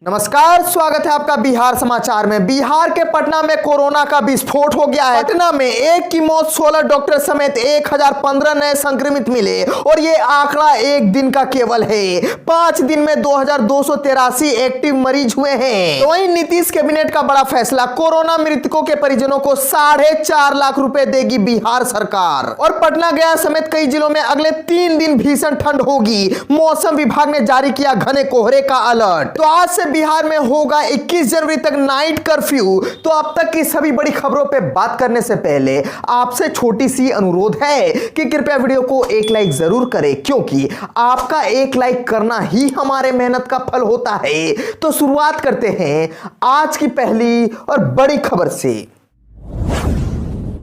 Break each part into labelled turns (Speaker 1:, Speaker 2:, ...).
Speaker 1: नमस्कार, स्वागत है आपका बिहार समाचार में। बिहार के पटना में कोरोना का विस्फोट हो गया है। पटना में एक की मौत, 16 डॉक्टर समेत 1015 नए संक्रमित मिले और ये आंकड़ा एक दिन का केवल है। 5 दिन में 2283 एक्टिव मरीज हुए हैं। तो वहीं नीतीश कैबिनेट का बड़ा फैसला, कोरोना मृतकों के परिजनों को 4.5 लाख रुपए देगी बिहार सरकार। और पटना गया समेत कई जिलों में अगले 3 दिन भीषण ठंड होगी। मौसम विभाग ने जारी किया घने कोहरे का अलर्ट। तो आज से बिहार में होगा 21 जनवरी तक नाइट कर्फ्यू। तो अब तक की सभी बड़ी खबरों पे बात करने से पहले आपसे छोटी सी अनुरोध है कि कृपया वीडियो को एक लाइक जरूर करें, क्योंकि आपका एक लाइक करना ही हमारे मेहनत का फल होता है। तो शुरुआत करते हैं आज की पहली और बड़ी खबर से।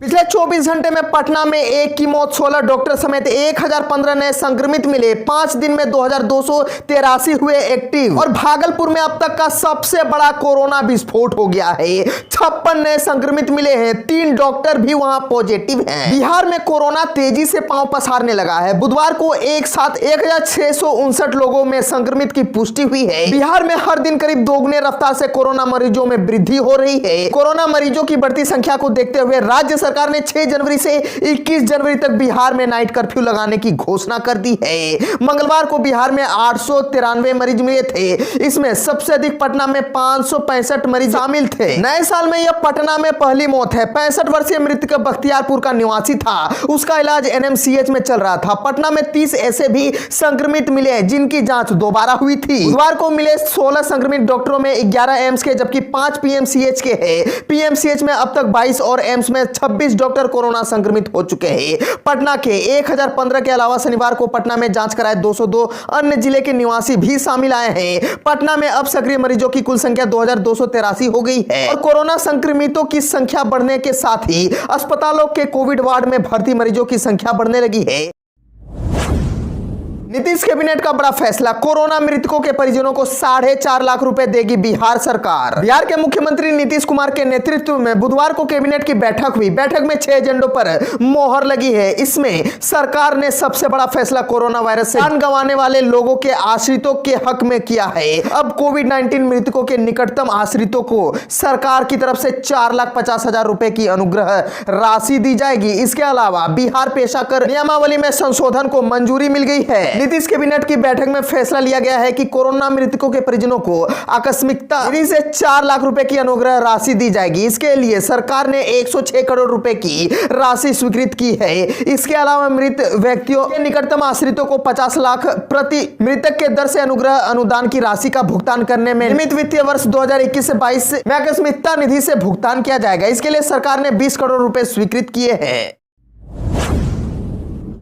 Speaker 1: पिछले 24 घंटे में पटना में एक की मौत, 16 डॉक्टर समेत 1015 नए संक्रमित मिले। 5 दिन में 2283 हुए एक्टिव। और भागलपुर में अब तक का सबसे बड़ा कोरोना विस्फोट हो गया है। 56 नए संक्रमित मिले हैं, 3 डॉक्टर भी वहां पॉजिटिव हैं। बिहार में कोरोना तेजी से पांव पसारने लगा है। बुधवार को एक साथ 1659 लोगों में संक्रमित की पुष्टि हुई है। बिहार में हर दिन करीब दोगुने रफ्तार से कोरोना मरीजों में वृद्धि हो रही है। कोरोना मरीजों की बढ़ती संख्या को देखते हुए राज्य सरकार ने 6 जनवरी से 21 जनवरी तक बिहार में नाइट कर्फ्यू लगाने की घोषणा कर दी है। मंगलवार को बिहार में 893 मरीज मिले थे। इसमें सबसे अधिक पटना में 565 मरीज शामिल थे। नए साल में यह पटना में पहली मौत है। 65 वर्षीय मृतक बख्तियारपुर का निवासी था। उसका इलाज एनएमसीएच में चल रहा था। पटना में 30 ऐसे भी संक्रमित मिले जिनकी जांच दोबारा हुई थी। बुधवार को मिले 16 संक्रमित डॉक्टरों में 11 एम्स के जबकि 5 पीएमसीएच के हैं। पीएमसीएच में अब तक 22 और एम्स में 26 डॉक्टर कोरोना संक्रमित हो चुके हैं। पटना के 1015 के अलावा शनिवार को पटना में जांच कराए 202 अन्य जिले के निवासी भी शामिल आए हैं। पटना में अब सक्रिय मरीजों की कुल संख्या 2283 हो गई है। और कोरोना संक्रमितों की संख्या बढ़ने के साथ ही अस्पतालों के कोविड वार्ड में भर्ती मरीजों की संख्या बढ़ने लगी है। नीतीश कैबिनेट का बड़ा फैसला, कोरोना मृतकों के परिजनों को 4.5 लाख रुपए देगी बिहार सरकार। बिहार के मुख्यमंत्री नीतीश कुमार के नेतृत्व में बुधवार को कैबिनेट की बैठक हुई। बैठक में 6 एजेंडों पर मोहर लगी है। इसमें सरकार ने सबसे बड़ा फैसला कोरोना वायरस से जान गंवाने वाले लोगों के आश्रितों के हक में किया है। अब कोविड-19 मृतकों के निकटतम आश्रितों को सरकार की तरफ से 4,50,000 रुपए की अनुग्रह राशि दी जाएगी। इसके अलावा बिहार पेशा कर नियमावली में संशोधन को मंजूरी मिल गई है। नीतीश कैबिनेट की बैठक में फैसला लिया गया है कि कोरोना मृतकों के परिजनों को आकस्मिकता से 4 लाख रुपए की अनुग्रह राशि दी जाएगी। इसके लिए सरकार ने 106 करोड़ रुपए की राशि स्वीकृत की है। इसके अलावा मृत व्यक्तियों के निकटतम आश्रितों को 50 लाख प्रति मृतक के दर से अनुग्रह अनुदान की राशि का भुगतान करने में नियमित वित्तीय वर्ष 2021 से 22 में आकस्मिकता निधि से भुगतान किया जाएगा। इसके लिए सरकार ने 20 करोड़ रुपए स्वीकृत किए हैं।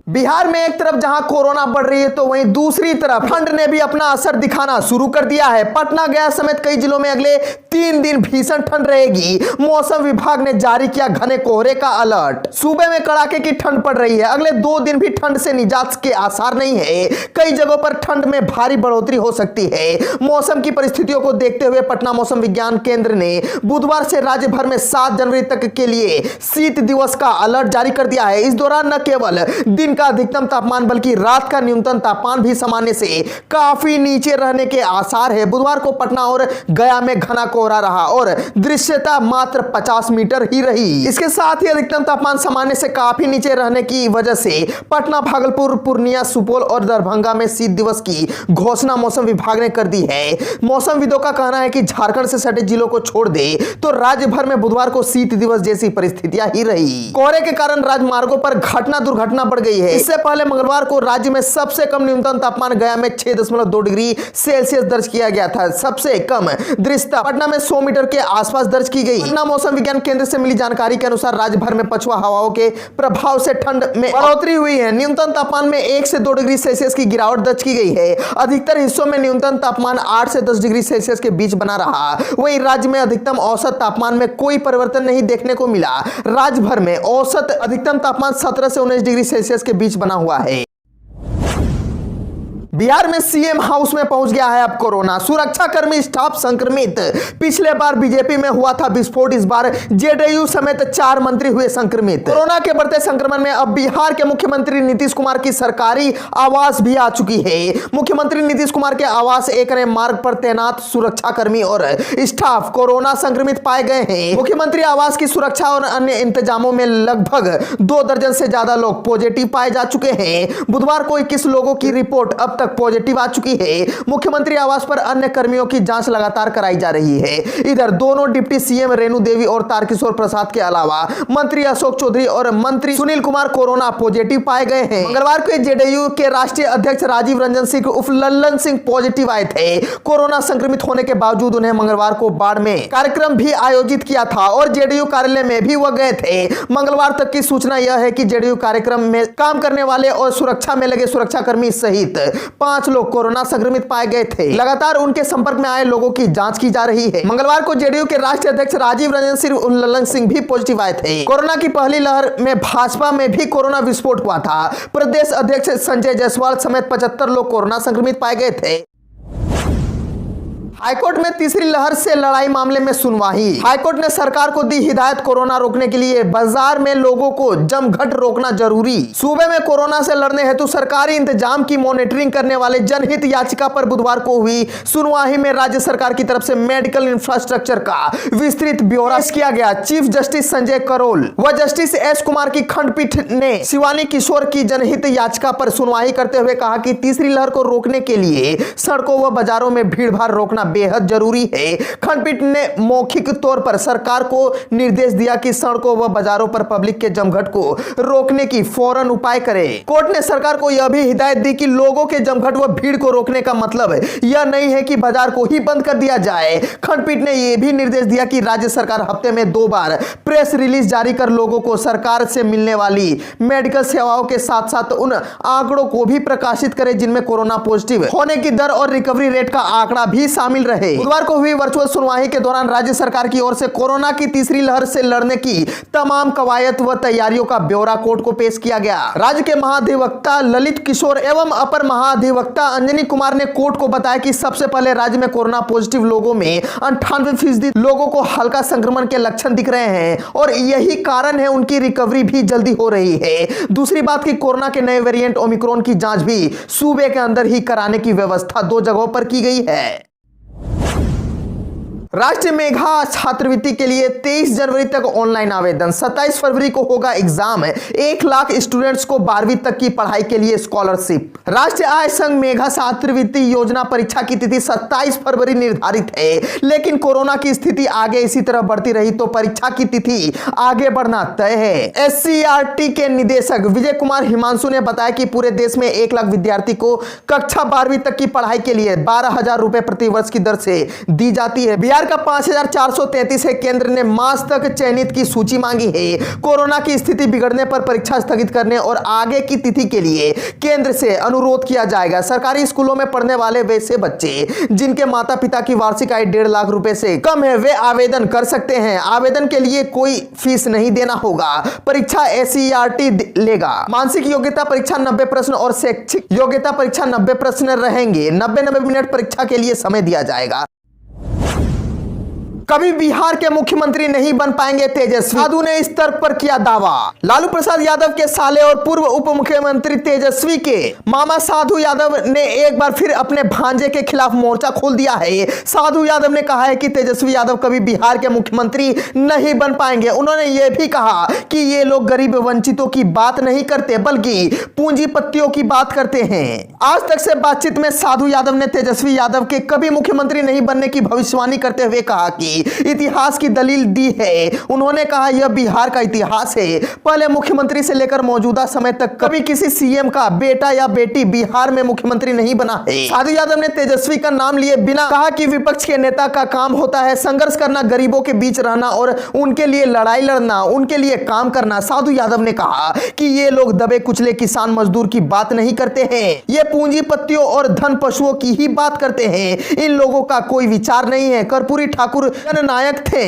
Speaker 1: बिहार में एक तरफ जहां कोरोना बढ़ रही है तो वहीं दूसरी तरफ ठंड ने भी अपना असर दिखाना शुरू कर दिया है। पटना गया समेत कई जिलों में अगले 3 दिन भीषण ठंड रहेगी। मौसम विभाग ने जारी किया घने कोहरे का अलर्ट। सूबे में कड़ाके की ठंड पड़ रही है। अगले 2 दिन भी ठंड से निजात के आसार नहीं है। कई जगहों पर ठंड में भारी बढ़ोतरी हो सकती है। मौसम की परिस्थितियों को देखते हुए पटना मौसम विज्ञान केंद्र ने बुधवार से राज्य भर में 7 जनवरी तक के लिए शीत दिवस का अलर्ट जारी कर दिया है। इस दौरान न केवल दिन का अधिकतम तापमान बल्कि रात का न्यूनतम तापमान भी सामान्य से काफी नीचे रहने के आसार है। बुधवार को पटना और गया में घना कोहरा रहा और दृश्यता मात्र 50 मीटर ही रही। इसके साथ ही अधिकतम तापमान सामान्य से काफी नीचे रहने की वजह से पटना, भागलपुर, पूर्णिया, सुपौल और दरभंगा में शीत दिवस की घोषणा मौसम विभाग ने कर दी है। मौसमविदों का कहना है कि झारखंड से सटे जिलों को छोड़ दे तो राज्य भर में बुधवार को शीत दिवस जैसी परिस्थितियां ही रही। कोहरे के कारण राजमार्गों पर घटना दुर्घटना बढ़ गई है। इससे पहले मंगलवार को राज्य में सबसे कम न्यूनतम तापमान गया में 6.2 डिग्री सेल्सियस दर्ज किया गया था। सबसे कम दृश्यता पटना में 100 मीटर के आसपास दर्ज की गई। पटना मौसम विज्ञान केंद्र से मिली जानकारी के अनुसार राज्य भर में पछुआ हवाओं के प्रभाव से ठंड में बढ़ोतरी हुई है। न्यूनतम तापमान में 1 से 2 डिग्री सेल्सियस की गिरावट दर्ज की गई है। अधिकतर हिस्सों में न्यूनतम तापमान 8 से 10 डिग्री सेल्सियस के बीच बना रहा। वहीं राज्य में अधिकतम औसत तापमान में कोई परिवर्तन नहीं देखने को मिला। राज्य भर में औसत अधिकतम तापमान 17 से 19 डिग्री सेल्सियस के बीच बना हुआ है। बिहार में सीएम हाउस में पहुंच गया है अब कोरोना। सुरक्षा कर्मी स्टाफ संक्रमित। पिछले बार बीजेपी में हुआ था विस्फोट, इस बार जेडीयू समेत 4 मंत्री हुए संक्रमित। कोरोना के बढ़ते संक्रमण में अब बिहार के मुख्यमंत्री नीतीश कुमार की सरकारी आवास भी आ चुकी है। मुख्यमंत्री नीतीश कुमार के आवास एकरे मार्ग पर तैनात सुरक्षा कर्मी और स्टाफ कोरोना संक्रमित पाए गए हैं। मुख्यमंत्री आवास की सुरक्षा और अन्य इंतजामों में लगभग 2 दर्जन से ज्यादा लोग पॉजिटिव पाए जा चुके हैं। बुधवार को 21 लोगों की रिपोर्ट अब तक पॉजिटिव आ चुकी है। मुख्यमंत्री आवास पर अन्य कर्मियों की जांच लगातार कराई जा रही है। इधर दोनों डिप्टी सीएम रेणु देवी और तारकिशोर प्रसाद के अलावा मंत्री अशोक चौधरी और मंत्री सुनील कुमार कोरोना पॉजिटिव पाए गए हैं। मंगलवार को जेडीयू के राष्ट्रीय अध्यक्ष राजीव रंजन सिंह उर्फ लल्लन सिंह पॉजिटिव आए थे। कोरोना संक्रमित होने के बावजूद उन्हें मंगलवार को बाढ़ में कार्यक्रम भी आयोजित किया था और जेडीयू कार्यालय में भी वह गए थे। मंगलवार तक की सूचना यह है कि जेडीयू कार्यक्रम में काम करने वाले और सुरक्षा में लगे सुरक्षाकर्मी सहित 5 लोग कोरोना संक्रमित पाए गए थे। लगातार उनके संपर्क में आए लोगों की जांच की जा रही है। मंगलवार को जेडीयू के राष्ट्रीय अध्यक्ष राजीव रंजन सिंह लल्लन सिंह भी पॉजिटिव आए थे। कोरोना की पहली लहर में भाजपा में भी कोरोना विस्फोट हुआ था। प्रदेश अध्यक्ष संजय जायसवाल समेत 75 लोग कोरोना संक्रमित पाए गए थे। हाईकोर्ट में तीसरी लहर से लड़ाई मामले में सुनवाई। हाईकोर्ट ने सरकार को दी हिदायत, कोरोना रोकने के लिए बाजार में लोगों को जमघट रोकना जरूरी। सूबे में कोरोना से लड़ने हेतु सरकारी इंतजाम की मॉनिटरिंग करने वाले जनहित याचिका पर बुधवार को हुई सुनवाई में राज्य सरकार की तरफ से मेडिकल इंफ्रास्ट्रक्चर का विस्तृत ब्यौरा किया गया। चीफ जस्टिस संजय करोल व जस्टिस एस कुमार की खंडपीठ ने शिवानी किशोर की जनहित याचिका पर सुनवाई करते हुए कहा कि तीसरी लहर को रोकने के लिए सड़कों व बाजारों में भीड़-भाड़ रोकना बेहद जरूरी है। खंडपीठ ने मौखिक तौर पर सरकार को निर्देश दिया कि सड़कों व बाजारों पर पब्लिक के जमघट को रोकने की फौरन उपाय करे। कोर्ट ने सरकार को यह भी हिदायत दी कि लोगों के जमघट व भीड़ को रोकने का मतलब यह नहीं है कि बाजार को ही बंद कर दिया जाए। खंडपीठ ने यह भी निर्देश दिया कि राज्य सरकार हफ्ते में 2 बार प्रेस रिलीज जारी कर लोगों को सरकार से मिलने वाली मेडिकल सेवाओं के साथ साथ उन आंकड़ों को भी प्रकाशित करे जिनमें कोरोना पॉजिटिव होने की दर और रिकवरी रेट का आंकड़ा भी शामिल रहे। बुधवार को हुई वर्चुअल सुनवाई के दौरान राज्य सरकार की ओर से कोरोना की तीसरी लहर से लड़ने की तमाम कवायद व तैयारियों का ब्यौरा कोर्ट को पेश किया गया। राज्य के महाधिवक्ता ललित किशोर एवं अपर महाधिवक्ता अंजनी कुमार ने कोर्ट को बताया कि सबसे पहले राज्य में कोरोना पॉजिटिव लोगों में 98% लोगों को हल्का संक्रमण के लक्षण दिख रहे हैं और यही कारण है उनकी रिकवरी भी जल्दी हो रही है। दूसरी बात कि कोरोना के नए वेरिएंट ओमिक्रॉन की जांच भी सूबे के अंदर ही कराने की व्यवस्था 2 जगहों पर की गई है। राष्ट्रीय मेधा छात्रवृत्ति के लिए 23 जनवरी तक ऑनलाइन आवेदन, 27 फरवरी को होगा एग्जाम। 1 लाख स्टूडेंट्स को 12वीं तक की पढ़ाई के लिए स्कॉलरशिप। राष्ट्रीय आय संघ मेधा छात्रवृत्ति योजना परीक्षा की तिथि 27 फरवरी निर्धारित है, लेकिन कोरोना की स्थिति आगे इसी तरह बढ़ती रही तो परीक्षा की तिथि आगे बढ़ना तय है। SCERT के निदेशक विजय कुमार हिमांशु ने बताया कि पूरे देश में 1 लाख विद्यार्थी को कक्षा 12वीं तक की पढ़ाई के लिए 12,000 रुपए प्रति वर्ष की दर से दी जाती है। बिहार का 5,433 है। केंद्र ने मार्च तक चयनित की सूची मांगी है। कोरोना की स्थिति बिगड़ने पर परीक्षा स्थगित करने और आगे की तिथि के लिए केंद्र से अनुरोध किया जाएगा। सरकारी स्कूलों में पढ़ने वाले वैसे बच्चे जिनके माता पिता की वार्षिक आय 1.5 लाख रुपए से कम है वे आवेदन कर सकते हैं। आवेदन के लिए कोई फीस नहीं देना होगा। परीक्षा SCERT लेगा। मानसिक योग्यता परीक्षा 90 प्रश्न और शैक्षिक योग्यता परीक्षा 90 प्रश्न रहेंगे। 90 मिनट परीक्षा के लिए समय दिया जाएगा। कभी बिहार के मुख्यमंत्री नहीं बन पाएंगे तेजस्वी, साधु ने इस तर्क पर किया दावा। लालू प्रसाद यादव के साले और पूर्व उप मुख्यमंत्री तेजस्वी के मामा साधु यादव ने एक बार फिर अपने भांजे के खिलाफ मोर्चा खोल दिया है। साधु यादव ने कहा है कि तेजस्वी यादव कभी बिहार के मुख्यमंत्री नहीं बन पाएंगे। उन्होंने यह भी कहा कि ये लोग गरीब वंचितों की बात नहीं करते बल्कि पूंजीपतियों की बात करते हैं। आज तक से बातचीत में साधु यादव ने तेजस्वी यादव के कभी मुख्यमंत्री नहीं बनने की भविष्यवाणी करते हुए कहा कि इतिहास की दलील दी है। उन्होंने कहा यह बिहार का इतिहास है। पहले मुख्यमंत्री से लेकर मौजूदा समय तक कभी किसी सीएम का बेटा या बेटी बिहार में मुख्यमंत्री नहीं बना है। साधु यादव ने तेजस्वी का नाम लिए बिना कहा कि विपक्ष के नेता का काम होता है संघर्ष करना, गरीबों के बीच रहना और उनके लिए लड़ाई लड़ना, उनके लिए काम करना। साधु यादव ने कहा कि ये लोग दबे कुचले किसान मजदूर की बात नहीं करते हैं, ये पूंजीपतियों और धन पशुओं की ही बात करते हैं। इन लोगों का कोई विचार नहीं है। कर्पूरी ठाकुर जननायक थे।